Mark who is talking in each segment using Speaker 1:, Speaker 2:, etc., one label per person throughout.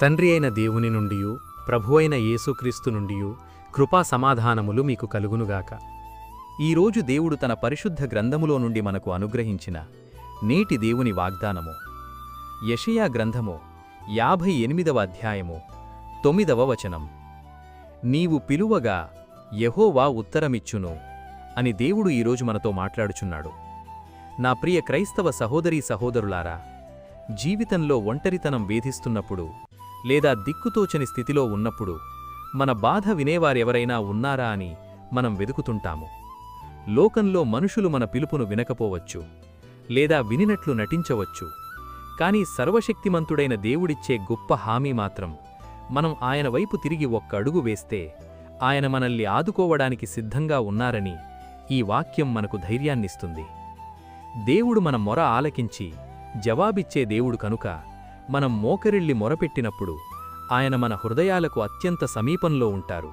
Speaker 1: తండ్రి అయిన దేవుని నుండియు ప్రభువైన యేసుక్రీస్తు నుండియు కృపా సమాధానములు మీకు కలుగునుగాక. ఈరోజు దేవుడు తన పరిశుద్ధ గ్రంథములో నుండి మనకు అనుగ్రహించిన నేటి దేవుని వాగ్దానము యెషయా గ్రంథము 58వ అధ్యాయము 9వ వచనం. నీవు పిలువగా యెహోవా ఉత్తరమిచ్చును అని దేవుడు ఈరోజు మనతో మాట్లాడుచున్నాడు. నా ప్రియ క్రైస్తవ సహోదరీ సహోదరులారా, జీవితంలో ఒంటరితనం వేధిస్తున్నప్పుడు లేదా దిక్కుతోచని స్థితిలో ఉన్నప్పుడు మన బాధ వినేవారెవరైనా ఉన్నారా అని మనం వెదుకుతుంటాము. లోకంలో మనుషులు మన పిలుపును వినకపోవచ్చు, లేదా వినినట్లు నటించవచ్చు. కానీ సర్వశక్తిమంతుడైన దేవుడిచ్చే గొప్ప హామీ మాత్రం, మనం ఆయన వైపు తిరిగి ఒక్క అడుగు వేస్తే ఆయన మనల్ని ఆదుకోవడానికి సిద్ధంగా ఉన్నారని ఈ వాక్యం మనకు ధైర్యాన్నిస్తుంది. దేవుడు మన మొర ఆలకించి జవాబిచ్చే దేవుడు కనుక మనం మోకరిల్లి మొరపెట్టినప్పుడు ఆయన మన హృదయాలకు అత్యంత సమీపంలో ఉంటారు.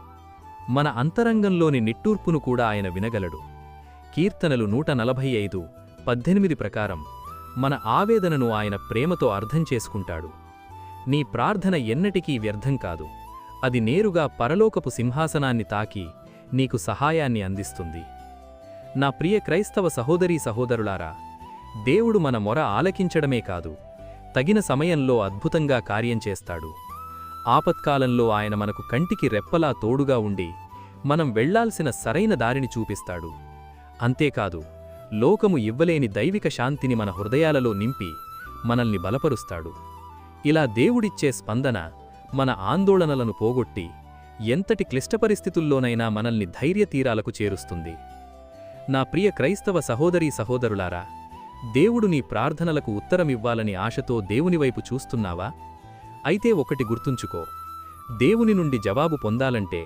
Speaker 1: మన అంతరంగంలోని నిట్టూర్పును కూడా ఆయన వినగలడు. కీర్తనలు 145:18 ప్రకారం మన ఆవేదనను ఆయన ప్రేమతో అర్థం చేసుకుంటాడు. నీ ప్రార్థన ఎన్నటికీ వ్యర్థం కాదు. అది నేరుగా పరలోకపు సింహాసనాన్ని తాకి నీకు సహాయాన్ని అందిస్తుంది. నా ప్రియ క్రైస్తవ సహోదరీ సహోదరులారా, దేవుడు మన మొర ఆలకించడమే కాదు, తగిన సమయంలో అద్భుతంగా కార్యం చేస్తాడు. ఆపత్కాలంలో ఆయన మనకు కంటికి రెప్పలా తోడుగా ఉండి మనం వెళ్లాల్సిన సరైన దారిని చూపిస్తాడు. అంతేకాదు, లోకము ఇవ్వలేని దైవిక శాంతిని మన హృదయాలలో నింపి మనల్ని బలపరుస్తాడు. ఇలా దేవుడిచ్చే స్పందన మన ఆందోళనలను పోగొట్టి ఎంతటి క్లిష్ట పరిస్థితుల్లోనైనా మనల్ని ధైర్యతీరాలకు చేరుస్తుంది. నా ప్రియ క్రైస్తవ సహోదరీ సహోదరులారా, దేవుడు నీ ప్రార్థనలకు ఉత్తరమివ్వాలని ఆశతో దేవునివైపు చూస్తున్నావా? అయితే ఒకటి గుర్తుంచుకో, దేవుని నుండి జవాబు పొందాలంటే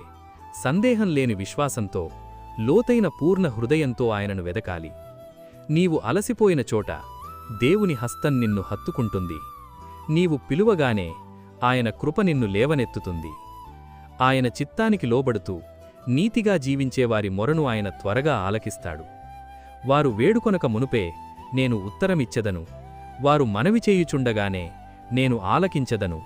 Speaker 1: సందేహం లేని విశ్వాసంతో, లోతైన పూర్ణ హృదయంతో ఆయనను వెదకాలి. నీవు అలసిపోయిన చోట దేవుని హస్తం నిన్ను హత్తుకుంటుంది. నీవు పిలువగానే ఆయన కృప నిన్ను లేవనెత్తుతుంది. ఆయన చిత్తానికి లోబడుతూ నీతిగా జీవించేవారి మొరను ఆయన త్వరగా ఆలకిస్తాడు. వారు వేడుకొనక మునుపే నేను ఉత్తరమిచ్చెదను, వారు మనవి చేయుచుండగానే నేను ఆలకించెదను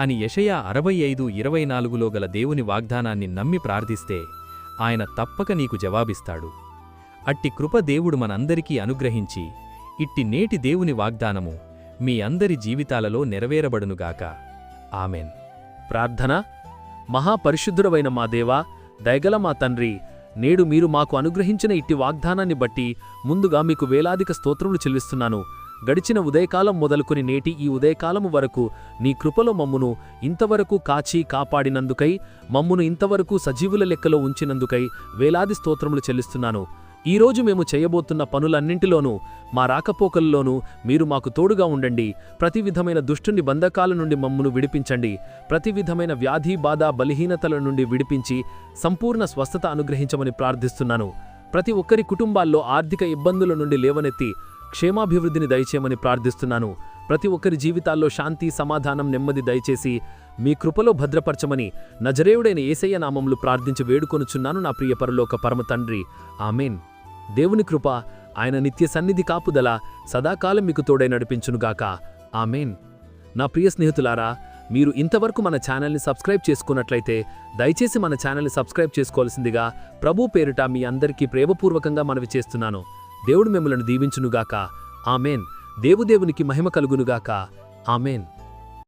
Speaker 1: అని యెషయా 65:24లో గల దేవుని వాగ్దానాన్ని నమ్మి ప్రార్థిస్తే ఆయన తప్పక నీకు జవాబిస్తాడు. అట్టి కృప దేవుడు మనందరికీ అనుగ్రహించి ఇట్టి నేటి దేవుని వాగ్దానము మీ అందరి జీవితాలలో నెరవేరబడునుగాక. ఆమెన్.
Speaker 2: ప్రార్థన. మహాపరిశుద్ధుడవైన మా దేవా, దయగల మా తండ్రి, నేడు మీరు మాకు అనుగ్రహించిన ఇట్టి వాగ్దానాన్ని బట్టి ముందుగా మీకు వేలాదిక స్తోత్రములు చెల్లిస్తున్నాను. గడిచిన ఉదయకాలం మొదలుకొని నేటి ఈ ఉదయకాలము వరకు నీ కృపలో మమ్మును ఇంతవరకు కాచి కాపాడినందుకై, మమ్మును ఇంతవరకు సజీవుల లెక్కలో ఉంచినందుకై వేలాది స్తోత్రములు చెల్లిస్తున్నాను. ఈరోజు మేము చేయబోతున్న పనులన్నింటిలోనూ, మా రాకపోకల్లోనూ మీరు మాకు తోడుగా ఉండండి. ప్రతి విధమైన దుష్టుని బంధకాల నుండి మమ్మును విడిపించండి. ప్రతి విధమైన వ్యాధి, బాధ, బలహీనతల నుండి విడిపించి సంపూర్ణ స్వస్థత అనుగ్రహించమని ప్రార్థిస్తున్నాను. ప్రతి ఒక్కరి కుటుంబాల్లో ఆర్థిక ఇబ్బందుల నుండి లేవనెత్తి క్షేమాభివృద్ధిని దయచేయమని ప్రార్థిస్తున్నాను. ప్రతి ఒక్కరి జీవితాల్లో శాంతి, సమాధానం, నెమ్మది దయచేసి మీ కృపలో భద్రపరచమని నజరేయుడైన యేసయ్య నామములో ప్రార్థించి వేడుకొనుచున్నాను నా ప్రియ పరలోక పరమ తండ్రి. ఆమెన్. దేవుని కృప, ఆయన నిత్య సన్నిధి కాపుదల సదాకాలం మీకు తోడై నడిపించునుగాక. ఆమెన్. నా ప్రియ స్నేహితులారా, మీరు ఇంతవరకు మన ఛానల్ని సబ్స్క్రైబ్ చేసుకున్నట్లయితే దయచేసి మన ఛానల్ని సబ్స్క్రైబ్ చేసుకోవాల్సిందిగా ప్రభు పేరిట మీ అందరికీ ప్రేమపూర్వకంగా మనవి చేస్తున్నాను. దేవుడు మిమ్మల్ని దీవించునుగాక. ఆమెన్. దేవునికి మహిమ కలుగునుగాక. ఆమెన్.